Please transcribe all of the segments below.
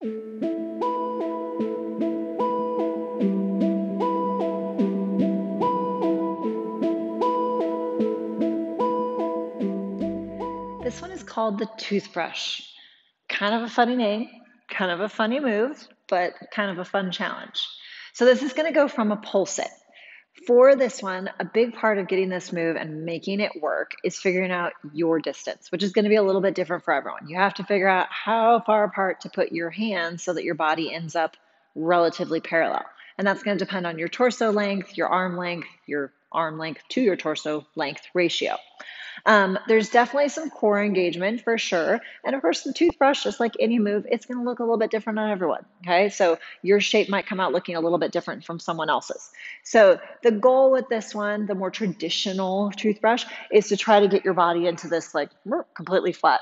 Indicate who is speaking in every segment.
Speaker 1: This one is called the toothbrush. Kind of a funny name, kind of a funny move, but kind of a fun challenge. So this is going to go from a pull sit. For this one, a big part of getting this move and making it work is figuring out your distance, which is going to be a little bit different for everyone. You have to figure out how far apart to put your hands so that your body ends up relatively parallel. And that's going to depend on your torso length, your arm length to your torso length ratio. There's definitely some core engagement for sure. And of course, the toothbrush, just like any move, it's going to look a little bit different on everyone. Okay. So your shape might come out looking a little bit different from someone else's. So the goal with this one, the more traditional toothbrush, is to try to get your body into this like completely flat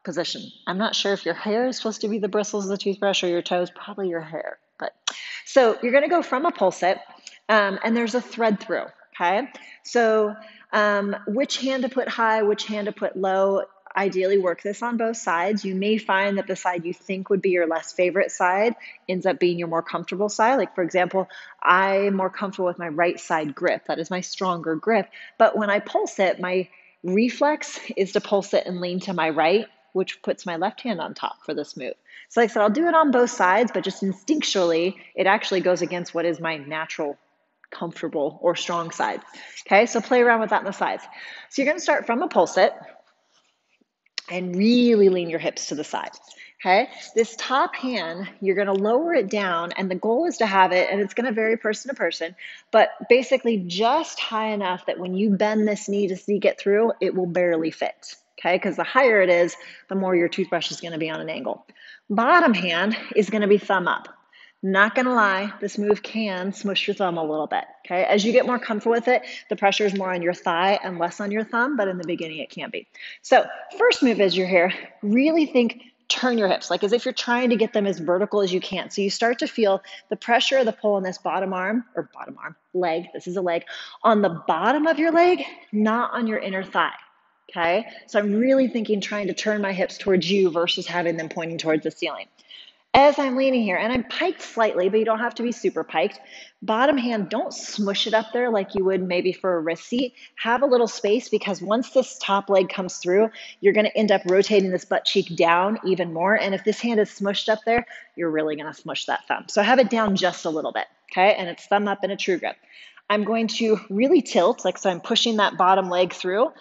Speaker 1: position. I'm not sure if your hair is supposed to be the bristles of the toothbrush or your toes, probably your hair. But so you're going to go from a pull sit, and there's a thread through. Okay. So which hand to put high, which hand to put low. Ideally work this on both sides. You may find that the side you think would be your less favorite side ends up being your more comfortable side. Like for example, I'm more comfortable with my right side grip. That is my stronger grip. But when I pulse it, my reflex is to pulse it and lean to my right, which puts my left hand on top for this move. So like I said, I'll do it on both sides, but just instinctually, it actually goes against what is my natural comfortable or strong side. Okay, so play around with that on the sides. So you're going to start from a pull sit and really lean your hips to the side. Okay, this top hand, you're going to lower it down, and the goal is to have it, and it's going to vary person to person, but basically just high enough that when you bend this knee to sneak it through, it will barely fit. Okay, because the higher it is, the more your toothbrush is going to be on an angle. Bottom hand is going to be thumb up. Not gonna lie, this move can smush your thumb a little bit, okay? As you get more comfortable with it, the pressure is more on your thigh and less on your thumb, but in the beginning it can be. So first move as you're here, really think, turn your hips, like as if you're trying to get them as vertical as you can. So you start to feel the pressure of the pull on this leg, this is a leg, on the bottom of your leg, not on your inner thigh, okay? So I'm really thinking trying to turn my hips towards you versus having them pointing towards the ceiling. As I'm leaning here, and I'm piked slightly, but you don't have to be super piked. Bottom hand, don't smush it up there like you would maybe for a wrist seat. Have a little space, because once this top leg comes through, you're going to end up rotating this butt cheek down even more. And if this hand is smushed up there, you're really going to smush that thumb. So have it down just a little bit, okay? And it's thumb up in a true grip. I'm going to really tilt, like so I'm pushing that bottom leg through.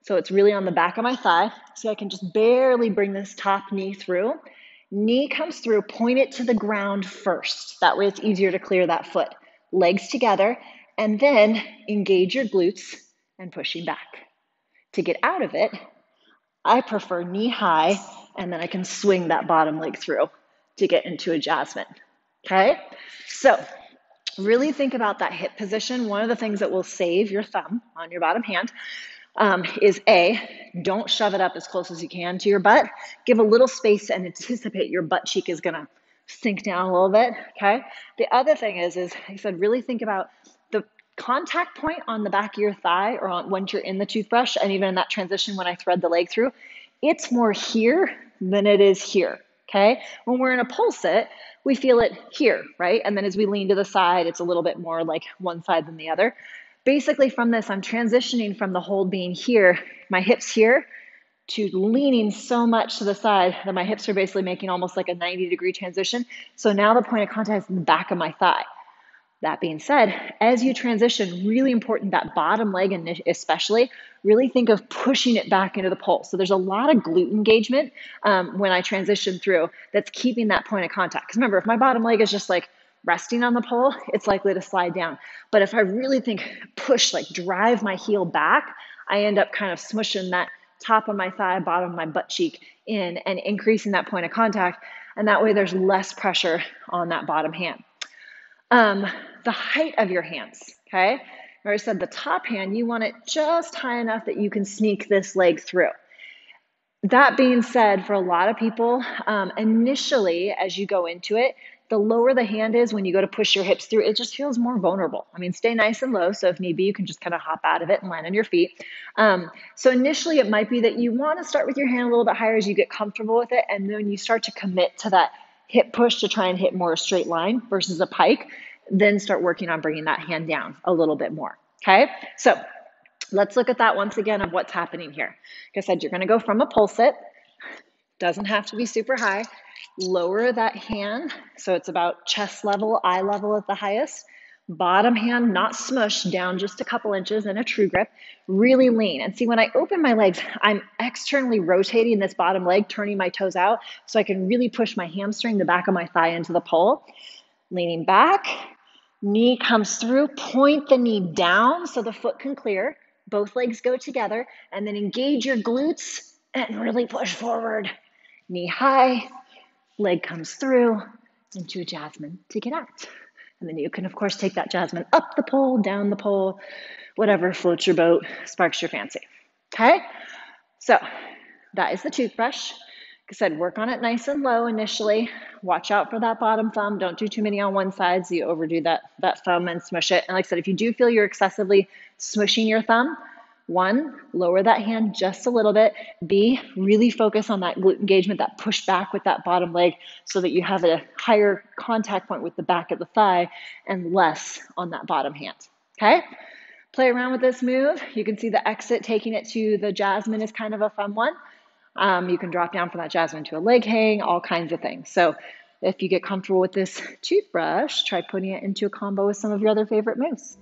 Speaker 1: So it's really on the back of my thigh. So I can just barely bring this top knee through. Knee comes through, point it to the ground first. That way it's easier to clear that foot. Legs together, and then engage your glutes and pushing back. To get out of it, I prefer knee high, and then I can swing that bottom leg through to get into a jasmine. Okay? So really think about that hip position. One of the things that will save your thumb on your bottom hand is don't shove it up as close as you can to your butt. Give a little space and anticipate your butt cheek is gonna sink down a little bit, okay? The other thing is like I said, really think about the contact point on the back of your thigh or once you're in the toothbrush, and even in that transition when I thread the leg through, it's more here than it is here, okay? When we're in a pull sit, we feel it here, right? And then as we lean to the side, it's a little bit more like one side than the other. Basically from this, I'm transitioning from the hold being here, my hips here, to leaning so much to the side that my hips are basically making almost like a 90-degree transition. So now the point of contact is in the back of my thigh. That being said, as you transition, really important that bottom leg, and especially, really think of pushing it back into the pull. So there's a lot of glute engagement when I transition through that's keeping that point of contact. Because remember, if my bottom leg is just like resting on the pole, it's likely to slide down. But if I really think push, like drive my heel back, I end up kind of smushing that top of my thigh, bottom of my butt cheek in and increasing that point of contact. And that way there's less pressure on that bottom hand. The height of your hands, okay? I already said the top hand, you want it just high enough that you can sneak this leg through. That being said, for a lot of people, initially, as you go into it, the lower the hand is when you go to push your hips through, it just feels more vulnerable. I mean, stay nice and low, so if need be, you can just kind of hop out of it and land on your feet. So initially, it might be that you want to start with your hand a little bit higher as you get comfortable with it, and then you start to commit to that hip push to try and hit more a straight line versus a pike, then start working on bringing that hand down a little bit more. Okay, so let's look at that once again of what's happening here. Like I said, you're going to go from a pull sit. Doesn't have to be super high. Lower that hand so it's about chest level, eye level at the highest. Bottom hand not smushed down just a couple inches in a true grip. Really lean. And see, when I open my legs, I'm externally rotating this bottom leg, turning my toes out so I can really push my hamstring, the back of my thigh into the pole. Leaning back, knee comes through, point the knee down so the foot can clear. Both legs go together, and then engage your glutes and really push forward. Knee high, leg comes through into a jasmine to get out. And then you can, of course, take that jasmine up the pole, down the pole, whatever floats your boat, sparks your fancy. Okay? So that is the toothbrush. Like I said, work on it nice and low initially. Watch out for that bottom thumb. Don't do too many on one side so you overdo that thumb and smush it. And like I said, if you do feel you're excessively smushing your thumb, 1, lower that hand just a little bit. B, really focus on that glute engagement, that push back with that bottom leg so that you have a higher contact point with the back of the thigh and less on that bottom hand. Okay? Play around with this move. You can see the exit, taking it to the jasmine is kind of a fun one. You can drop down from that jasmine to a leg hang, all kinds of things. So if you get comfortable with this toothbrush, try putting it into a combo with some of your other favorite moves.